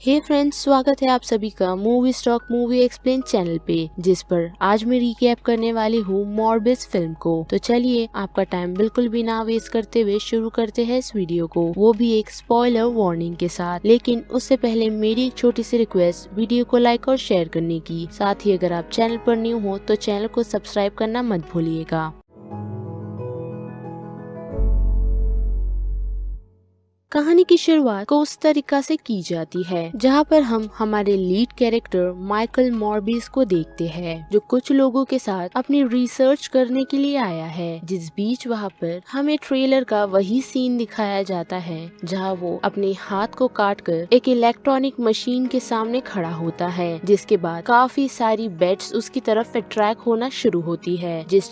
हे friends, स्वागत है आप सभी का movie stock movie explain channel पे, जिस पर आज मैं रिकैप करने वाली हूँ मॉर्बिस फिल्म को। तो चलिए आपका टाइम बिल्कुल भी ना वेस्ट करते हुए शुरू करते हैं इस वीडियो को, वो भी एक स्पॉइलर वार्निंग के साथ। लेकिन उससे पहले मेरी एक छोटी सी रिक्वेस्ट, वीडियो को लाइक और शेयर करने की, साथ ही अगर आप चैनल पर न्यू हो तो चैनल को सब्सक्राइब करना मत भूलिएगा। कहानी की शुरुआत कोस्टा रिका से की जाती है, जहां पर हम हमारे लीड कैरेक्टर माइकल मॉर्बिस को देखते हैं, जो कुछ लोगों के साथ अपनी रिसर्च करने के लिए आया है। जिस बीच वहां पर हमें ट्रेलर का वही सीन दिखाया जाता है जहां वो अपने हाथ को काटकर एक इलेक्ट्रॉनिक मशीन के सामने खड़ा होता है, जिसके बाद काफी सारी बेट्स उसकी तरफ अट्रैक्ट होना शुरू होती है, जिस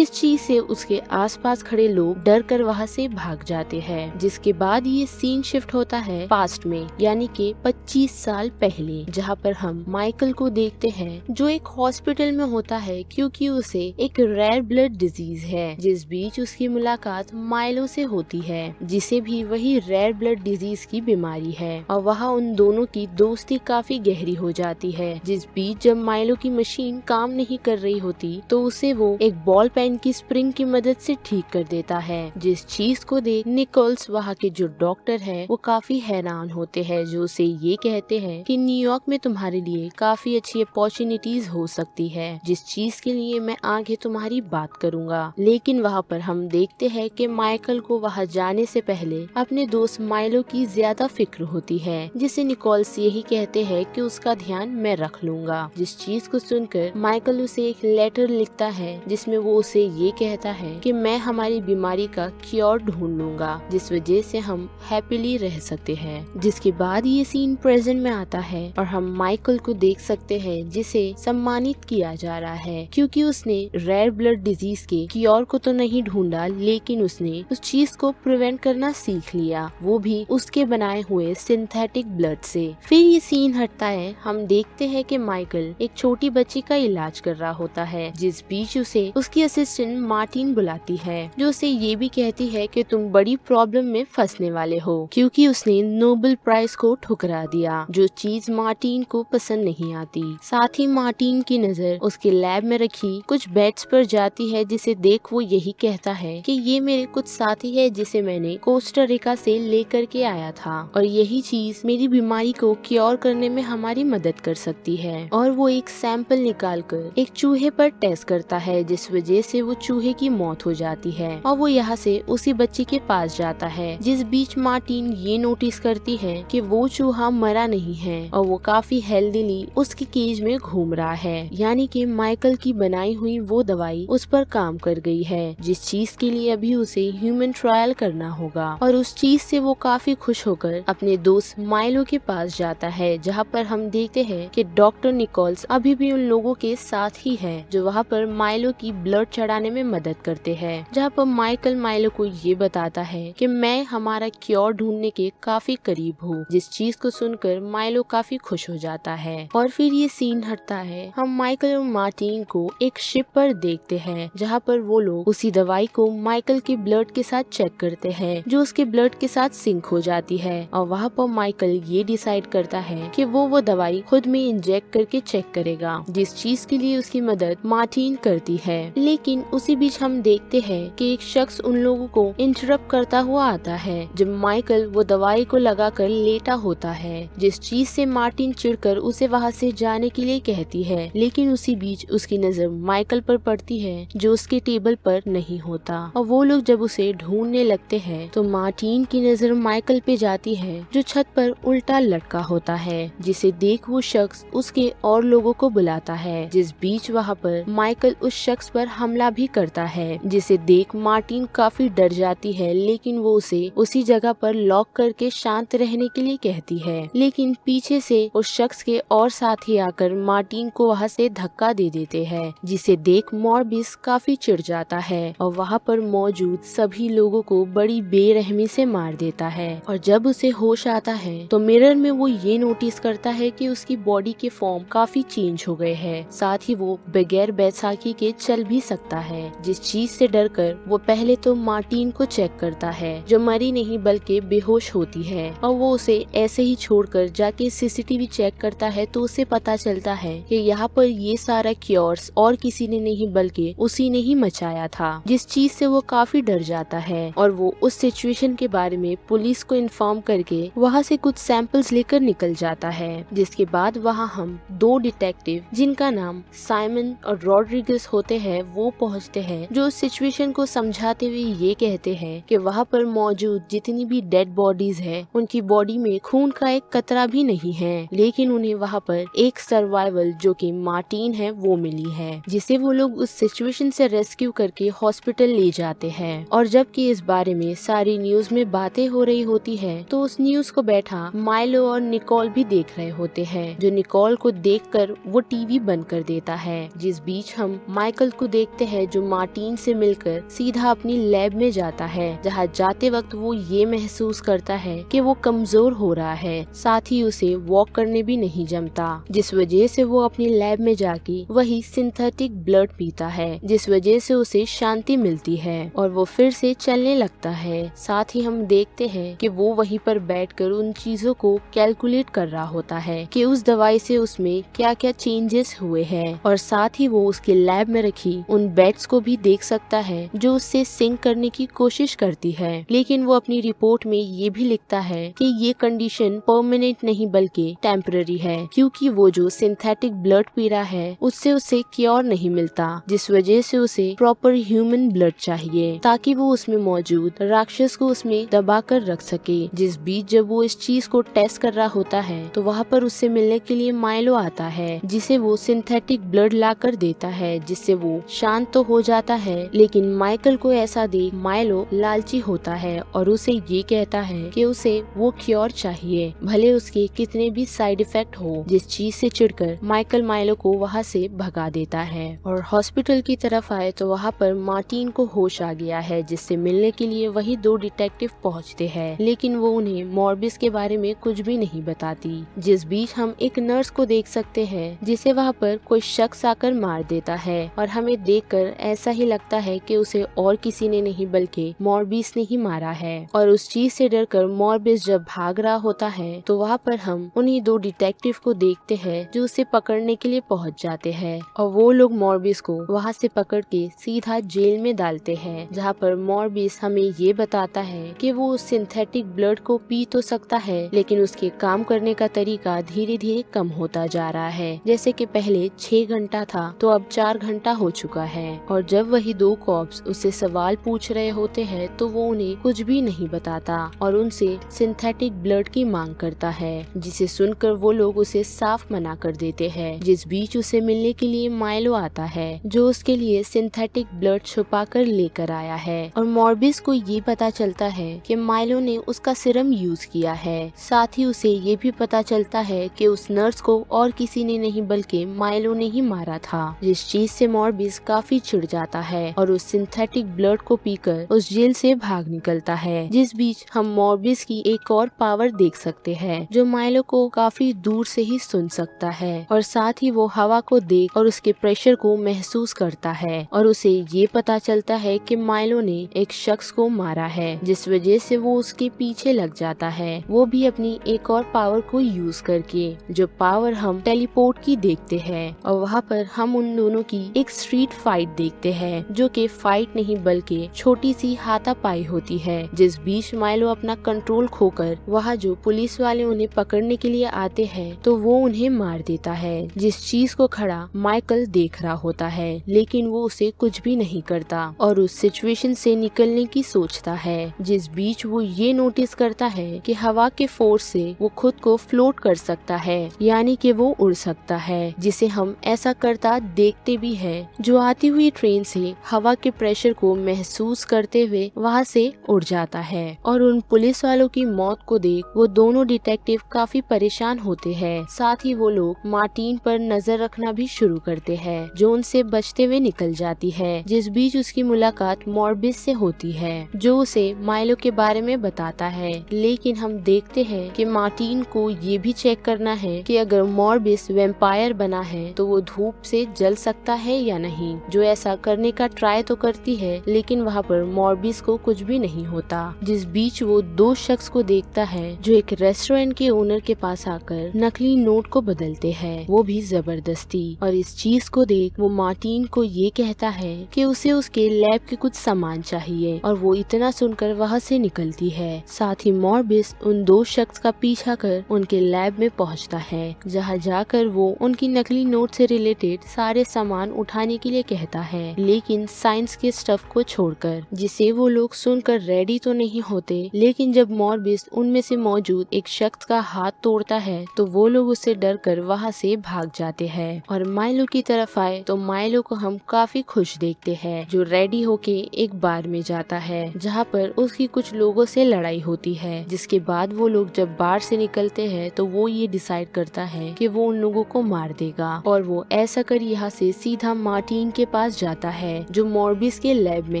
चीज से उसके आसपास खड़े लोग डर कर वहाँ से भाग जाते हैं। जिसके बाद ये सीन शिफ्ट होता है पास्ट में, यानी कि 25 साल पहले, जहाँ पर हम माइकल को देखते हैं जो एक हॉस्पिटल में होता है क्योंकि उसे एक रेयर ब्लड डिजीज है। जिस बीच उसकी मुलाकात माइलो से होती है, जिसे भी वही रेयर ब्लड डिजीज की बीमारी है, और वहाँ उन दोनों की दोस्ती काफी गहरी हो जाती है। जिस बीच जब माइलो की मशीन काम नहीं कर रही होती तो उसे वो एक बॉल पेन की स्प्रिंग की मदद से ठीक कर देता है, जिस चीज को देख निकोल्स, वहाँ के जो डॉक्टर है, वो काफी हैरान होते हैं, जो उसे ये कहते हैं कि न्यूयॉर्क में तुम्हारे लिए काफी अच्छी अपॉर्चुनिटीज हो सकती है, जिस चीज के लिए मैं आगे तुम्हारी बात करूंगा। लेकिन वहाँ पर हम देखते हैं कि माइकल को वहाँ जाने से पहले अपने दोस्त माइलो की ज्यादा फिक्र होती है, जिसे निकोल्स यही कहते हैं कि उसका ध्यान मैं रख लूंगा। जिस चीज को सुनकर माइकल उसे एक लेटर लिखता है, जिसमें वो उसे ये कहता है कि मैं हमारी बीमारी का क्योर ढूंढ लूंगा, जिस वजह से हम हैप्पीली रह सकते हैं। जिसके बाद ये सीन प्रेजेंट में आता है और हम माइकल को देख सकते हैं, जिसे सम्मानित किया जा रहा है क्योंकि उसने रेयर ब्लड डिजीज के क्योर को तो नहीं ढूंढा, लेकिन उसने उस चीज को प्रिवेंट करना सीख लिया, वो भी उसके बनाए हुए सिंथेटिक ब्लड से। फिर ये सीन हटता है, हम देखते हैं कि माइकल एक छोटी बच्ची का इलाज कर रहा होता है, जिस बीच उसे उसकी असिस्टेंट मार्टिन बुलाती है, जो उसे ये भी कहती है कि तुम बड़ी प्रॉब्लम में फंसने वाले हो क्योंकि उसने नोबेल प्राइज को ठुकरा दिया, जो चीज मार्टिन को पसंद नहीं आती। साथ ही मार्टिन की नजर उसके लैब में रखी कुछ बेड्स पर जाती है, जिसे देख वो यही कहता है कि ये मेरे कुछ साथी है जिसे मैंने कोस्टा रिका से लेकर के आया था, और यही चीज मेरी बीमारी को क्योर करने में हमारी मदद कर सकती है। और वो एक सैंपल निकाल कर एक चूहे पर टेस्ट करता है, जिस वजह से वो चूहे की मौत हो जाती है, और वो यहाँ से उसी बच्चे के पास जाता है। जिस बीच मार्टिन ये नोटिस करती है कि वो चूहा मरा नहीं है और वो काफी हेल्दीली उसके केज में घूम रहा है, यानी कि माइकल की बनाई हुई वो दवाई उस पर काम कर गई है, जिस चीज के लिए अभी उसे ह्यूमन ट्रायल करना होगा। और उस चीज से वो काफी खुश होकर अपने दोस्त माइलो के पास जाता है, जहाँ पर हम देखते हैं कि डॉक्टर निकोल्स अभी भी उन लोगों के साथ ही है जो वहाँ पर माइलो की ब्लड चढ़ाने में मदद करते हैं। जहाँ पर माइकल माइलो को ये बताता है कि मैं हमारा क्योर ढूंढने के काफी करीब हूँ, जिस चीज को सुनकर माइलो काफी खुश हो जाता है। और फिर ये सीन हटता है, हम माइकल और मार्टिन को एक शिप पर देखते हैं, जहाँ पर वो लोग उसी दवाई को माइकल के ब्लड के साथ चेक करते हैं, जो उसके ब्लड के साथ सिंक हो जाती है। और वहाँ पर माइकल ये डिसाइड करता है कि वो दवाई खुद में इंजेक्ट करके चेक करेगा, जिस चीज के लिए उसकी मदद मार्टिन करती है। लेकिन उसी बीच हम देखते हैं कि एक शख्स उन लोगों को इंटरप्ट करता हुआ आता है, जब माइकल वो दवाई को लगाकर लेटा होता है, जिस चीज से मार्टिन चिढ़कर उसे वहाँ से जाने के लिए कहती है। लेकिन उसी बीच उसकी नजर माइकल पर पड़ती है, जो उसके टेबल पर नहीं होता, और वो लोग जब उसे ढूंढने लगते हैं तो मार्टिन की नजर माइकल पे जाती है, जो छत पर उल्टा लटका होता है, जिसे देख वो शख्स उसके और लोगों को बुलाता है। जिस बीच वहाँ पर माइकल उस शख्स पर हमला भी करता है, जिसे देख मार्टिन काफी डर जाती है, लेकिन वो उसे उसी जगह पर लॉक करके शांत रहने के लिए कहती है। लेकिन पीछे से उस शख्स के और साथी आकर मार्टिन को वहाँ से धक्का दे देते हैं, जिसे देख मॉर्बिस काफी चिढ़ जाता है और वहाँ पर मौजूद सभी लोगों को बड़ी बेरहमी से मार देता है। और जब उसे होश आता है तो मिरर में वो ये नोटिस करता है कि उसकी बॉडी के फॉर्म काफी चेंज हो गए हैं, साथ ही वो बगैर बैसाखी के चल भी सकता है, जिस चीज से डरकर वो पहले तो मार्टिन को चेक करता है, जो मरी नहीं नहीं बल्कि बेहोश होती है और वो उसे ऐसे ही छोड़कर जाके सीसीटीवी चेक करता है तो उसे पता चलता है कि यहाँ पर ये सारा क्योर्स और किसी ने नहीं बल्कि उसी ने ही मचाया था, जिस चीज से वो काफी डर जाता है और वो उस सिचुएशन के बारे में पुलिस को इन्फॉर्म करके वहाँ से कुछ सैंपल्स लेकर निकल जाता है। जिसके बाद वहाँ हम दो डिटेक्टिव जिनका नाम साइमन और रॉड्रिगस होते हैं वो पहुँचते हैं, जो उस सिचुएशन को समझाते हुए ये कहते हैं कि वहाँ पर मौजूद जितनी भी डेड बॉडीज है उनकी बॉडी में खून का एक कतरा भी नहीं है, लेकिन उन्हें वहाँ पर एक सर्वाइवल जो कि मार्टिन है वो मिली है, जिसे वो लोग उस सिचुएशन से रेस्क्यू करके हॉस्पिटल ले जाते हैं। और जबकि इस बारे में सारी न्यूज में बातें हो रही होती है तो उस न्यूज को बैठा माइलो और निकोल भी देख रहे होते हैं, जो निकोल को देखकर वो टीवी बंद कर देता है। जिस बीच हम माइकल को देखते हैं जो मार्टिन से मिलकर सीधा अपनी लैब में जाता है, जहाँ जाते वक्त वो ये महसूस करता है कि वो कमजोर हो रहा है, साथ ही उसे वॉक करने भी नहीं जमता, जिस वजह से वो अपनी लैब में जाके वही सिंथेटिक ब्लड पीता है, जिस वजह से उसे शांति मिलती है और वो फिर से चलने लगता है। साथ ही हम देखते हैं कि वो वहीं पर बैठकर उन चीजों को कैलकुलेट कर रहा होता है कि उस दवाई से उसमें क्या क्या चेंजेस हुए हैं, और साथ ही वो उसके लैब में रखी उन बेड्स को भी देख सकता है जो उससे सिंक करने की कोशिश करती है। लेकिन वो अपनी रिपोर्ट में ये भी लिखता है कि ये कंडीशन परमानेंट नहीं बल्कि टेम्पररी है, क्योंकि वो जो सिंथेटिक ब्लड पी रहा है उससे उसे क्योर नहीं मिलता, जिस वजह से उसे प्रॉपर ह्यूमन ब्लड चाहिए ताकि वो उसमें मौजूद राक्षस को उसमें दबा कर रख सके। जिस बीच जब वो इस चीज को टेस्ट कर रहा होता है तो वहाँ पर उससे मिलने के लिए माइलो आता है, जिसे वो सिंथेटिक ब्लड ला कर देता है, जिससे वो शांत तो हो जाता है। लेकिन माइकल को ऐसा देख माइलो लालची होता है और उसे ये कहता है कि उसे वो क्योर चाहिए, भले उसके कितने भी साइड इफेक्ट हो, जिस चीज से चिढ़कर माइकल माइलो को वहाँ से भगा देता है। और हॉस्पिटल की तरफ आए तो वहाँ पर मार्टिन को होश आ गया है, जिससे मिलने के लिए वही दो डिटेक्टिव पहुँचते हैं, लेकिन वो उन्हें मॉर्बिस के बारे में कुछ भी नहीं बताती। जिस बीच हम एक नर्स को देख सकते हैं जिसे वहाँ पर कोई शख्स आकर मार देता है और हमें देखकर ऐसा ही लगता है कि उसे और किसी ने नहीं बल्कि मॉर्बिस ने ही मारा है। और उस चीज से डरकर मॉर्बिस जब भाग रहा होता है तो वहाँ पर हम उन्हीं दो डिटेक्टिव को देखते हैं जो उसे पकड़ने के लिए पहुँच जाते हैं, और वो लोग मॉर्बिस को वहाँ से पकड़ के सीधा जेल में डालते हैं, जहाँ पर मॉर्बिस हमें ये बताता है कि वो उस सिंथेटिक ब्लड को पी तो सकता है लेकिन उसके काम करने का तरीका धीरे धीरे कम होता जा रहा है। जैसे कि पहले 6 घंटा था तो अब 4 घंटा हो चुका है। और जब वही दो कॉप्स उससे सवाल पूछ रहे होते हैं तो वो उन्हें कुछ भी नहीं बताता और उनसे सिंथेटिक ब्लड की मांग करता है, जिसे सुनकर वो लोग उसे साफ मना कर देते हैं। जिस बीच उसे मिलने के लिए माइलो आता है जो उसके लिए सिंथेटिक ब्लड छुपा कर लेकर आया है, और मॉर्बिस को ये पता चलता है कि माइलो ने उसका सिरम यूज किया है। साथ ही उसे ये भी पता चलता है कि उस नर्स को और किसी ने नहीं बल्कि माइलो ने ही मारा था, जिस चीज से मॉर्बिस काफी चिढ़ जाता है और उस सिंथेटिक ब्लड को पीकर उस जेल से भाग निकलता है। जिस बीच हम मॉर्बिस की एक और पावर देख सकते हैं जो माइलो को काफी दूर से ही सुन सकता है, और साथ ही वो हवा को देख और उसके प्रेशर को महसूस करता है, और उसे ये पता चलता है कि माइलो ने एक शख्स को मारा है, जिस वजह से वो उसके पीछे लग जाता है, वो भी अपनी एक और पावर को यूज करके, जो पावर हम टेलीपोर्ट की देखते हैं। और वहाँ पर हम उन दोनों की एक स्ट्रीट फाइट देखते हैं जो कि फाइट नहीं बल्कि छोटी सी हाथापाई होती है। जिस बीच माइलो अपना कंट्रोल खोकर वहाँ जो पुलिस वाले उन्हें पकड़ने के लिए आते हैं तो वो उन्हें मार देता है, जिस चीज को खड़ा माइकल देख रहा होता है, लेकिन वो उसे कुछ भी नहीं करता और उस सिचुएशन से निकलने की सोचता है। जिस बीच वो ये नोटिस करता है कि हवा के फोर्स से वो खुद को फ्लोट कर सकता है, यानी कि वो उड़ सकता है, जिसे हम ऐसा करता देखते भी हैं, जो आती हुई ट्रेन से हवा के प्रेशर को महसूस करते हुए वहाँ से उड़ जाता है। और उन पुलिस वालों की मौत को देख वो दोनों डिटेक्टिव काफी परेशान होते हैं। साथ ही वो लोग मार्टिन पर नजर रखना भी शुरू करते हैं, जो उनसे बचते हुए निकल जाती है। जिस बीच उसकी मुलाकात मॉर्बिस से होती है, जो उसे माइलो के बारे में बताता है, लेकिन हम देखते हैं कि मार्टिन को ये भी चेक करना है कि अगर मॉर्बिस वैम्पायर बना है तो वो धूप से जल सकता है या नहीं, जो ऐसा करने का ट्राई तो करती है, लेकिन वहाँ पर मॉर्बिस को कुछ भी नहीं होता। जिस बीच वो दो शख्स को देखता है जो एक रेस्टोरेंट के ओनर के पास आकर नकली नोट को बदलते हैं, वो भी जबरदस्ती। और इस चीज को देख वो मार्टिन को ये कहता है कि उसे उसके लैब के कुछ सामान चाहिए और वो इतना सुनकर वहाँ से निकलती है। साथ ही मॉर्बिस उन दो शख्स का पीछा कर उनके लैब में पहुँचता है, जहाँ जाकर वो उनकी नकली नोट से रिलेटेड सारे सामान उठाने के लिए कहता है, लेकिन साइंस के स्टफ को छोड़कर, जिसे वो लोग सुनकर रेडी तो नहीं होते। लेकिन जब मॉर्बिस उनमें से मौजूद एक शख्स का हाथ तोड़ता है तो वो लोग उससे डर कर वहाँ से भाग जाते हैं। और माइलो की तरफ आए तो माइलो को हम काफी खुश देखते हैं, जो रेडी होके एक बार में जाता है, जहाँ पर उसकी कुछ लोगों से लड़ाई होती है। जिसके बाद वो लोग जब बार से निकलते हैं तो वो ये डिसाइड करता है कि वो उन लोगों को मार देगा, और वो ऐसा कर यहाँ से सीधा मार्टिन के पास जाता है जो मॉर्बिस के लैब में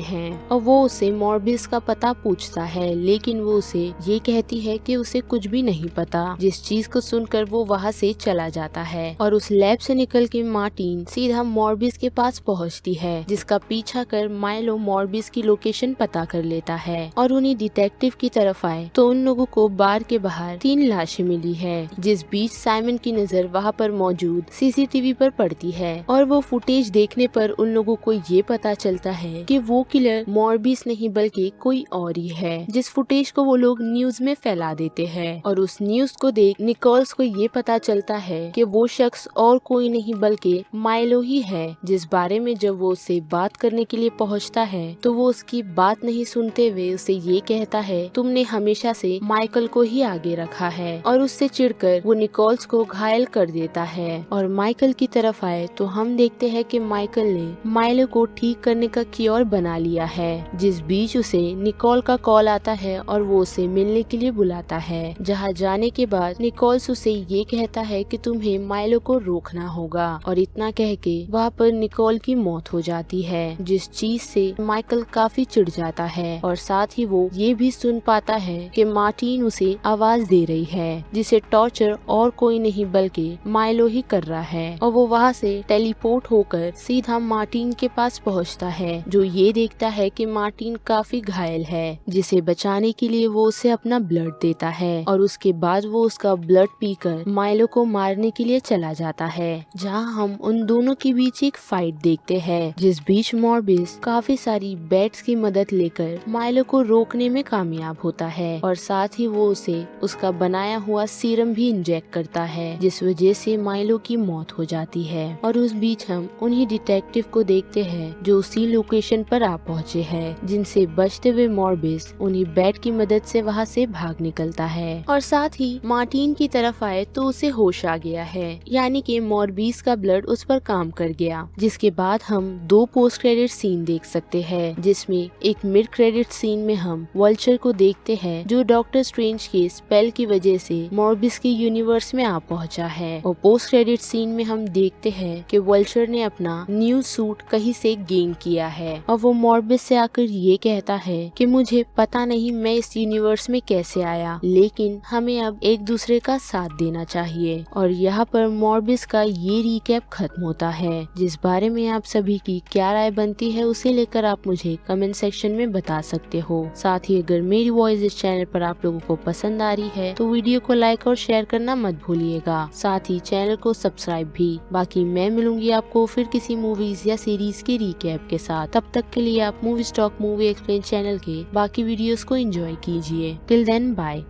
है। और वो उसे मॉर्बिस का पता पूछता है, लेकिन वो उसे ये कहती है कि उसे कुछ भी नहीं पता, जिस चीज को सुनकर वो वहाँ से चला जाता है। और उस लैब से निकल के मार्टिन सीधा मॉर्बिस के पास पहुँचती है, जिसका पीछा कर माइलो मॉर्बिस की लोकेशन पता कर लेता है। और उन्हीं डिटेक्टिव की तरफ आए तो उन लोगों को बार के बाहर 3 लाशें मिली है, जिस बीच साइमन की नजर वहाँ पर मौजूद सीसीटीवी पर पड़ती है। और वो फुटेज देखने पर उन लोगों को ये पता चलता है कि वो किलर मॉर्बिस नहीं बल्कि कोई और ही है, जिस फुटेज को वो लोग न्यूज में फैला देते हैं। और उस न्यूज को देख निकोल्स को ये पता चलता है कि वो शख्स और कोई नहीं बल्कि माइलो ही है, जिस बारे में जब वो उससे बात करने के लिए पहुंचता है तो वो उसकी बात नहीं सुनते हुए उसे ये कहता है, तुमने हमेशा से माइकल को ही आगे रखा है। और उससे चिढ़कर वो निकोल्स को घायल कर देता है। और माइकल की तरफ आए तो हम देखते हैं कि माइकल ने माइलो को ठीक करने का क्योर बना लिया है, जिस बीच उसे निकोल का कॉल आता है और वो उसे मिलने के लिए बुलाता है। जहाँ जाने के बाद निकोल्स उसे ये कहता है कि तुम्हें माइलो को रोकना होगा, और इतना कह के वहाँ पर निकोल की मौत हो जाती है, जिस चीज से माइकल काफी चिढ़ जाता है। और साथ ही वो ये भी सुन पाता है कि मार्टिन उसे आवाज दे रही है, जिसे टॉर्चर और कोई नहीं बल्कि माइलो ही कर रहा है। और वो वहाँ से टेलीपोर्ट होकर सीधा मार्टिन के पास पहुँचता है, जो ये देखता है कि मार्टिन काफी घायल है, जिसे बचाने के लिए वो उसे अपना ब्लड देता है। और उसके बाद वो उसका ब्लड पीकर माइलो को मारने के लिए चला जाता है, जहाँ हम उन दोनों के बीच एक फाइट देखते हैं, जिस बीच मॉर्बिस काफी सारी बैट्स की मदद लेकर माइलो को रोकने में कामयाब होता है। और साथ ही वो उसे उसका बनाया हुआ सीरम भी इंजेक्ट करता है, जिस वजह से माइलो की मौत हो जाती है। और उस बीच हम उन्हीं डिटेक्टिव को देखते हैं जो उसी लोकेशन पर आ पहुँचे हैं, जिनसे बचते हुए मॉर्बिस उन्हीं बैट की मदद से वहाँ से भाग निकलता है। और साथ ही मार्टिन की तरफ आए तो उसे होश आ गया है, यानी कि मॉर्बिस का ब्लड उस पर काम कर गया। जिसके बाद हम 2 पोस्ट क्रेडिट सीन देख सकते हैं, जिसमें एक मिड क्रेडिट सीन में हम वल्चर को देखते हैं, जो डॉक्टर स्ट्रेंज के स्पेल की वजह से मॉर्बिस के यूनिवर्स में आ पहुंचा है। और पोस्ट क्रेडिट सीन में हम देखते हैं कि वल्चर ने अपना न्यू सूट कहीं से गेन किया है, और वो मॉर्बिस से आकर ये कहता है कि मुझे पता नहीं मैं इस यूनिवर्स में कैसे आया, लेकिन हमें अब एक दूसरे का साथ देना चाहिए। और यहाँ पर मॉर्बिस का ये रिकैप खत्म होता है, जिस बारे में आप सभी की क्या राय बनती है उसे लेकर आप मुझे कमेंट सेक्शन में बता सकते हो। साथ ही अगर मेरी वॉइस इस चैनल पर आप लोगों को पसंद आ रही है तो वीडियो को लाइक और शेयर करना मत भूलिएगा, साथ ही चैनल को सब्सक्राइब भी। बाकी मैं मिलूंगी आपको फिर किसी मूवीज या सीरीज के रिकैप के साथ। तब तक के लिए आप movie stock movie explain channel के बाकी वीडियोस को एंजॉय कीजिए। Till then bye.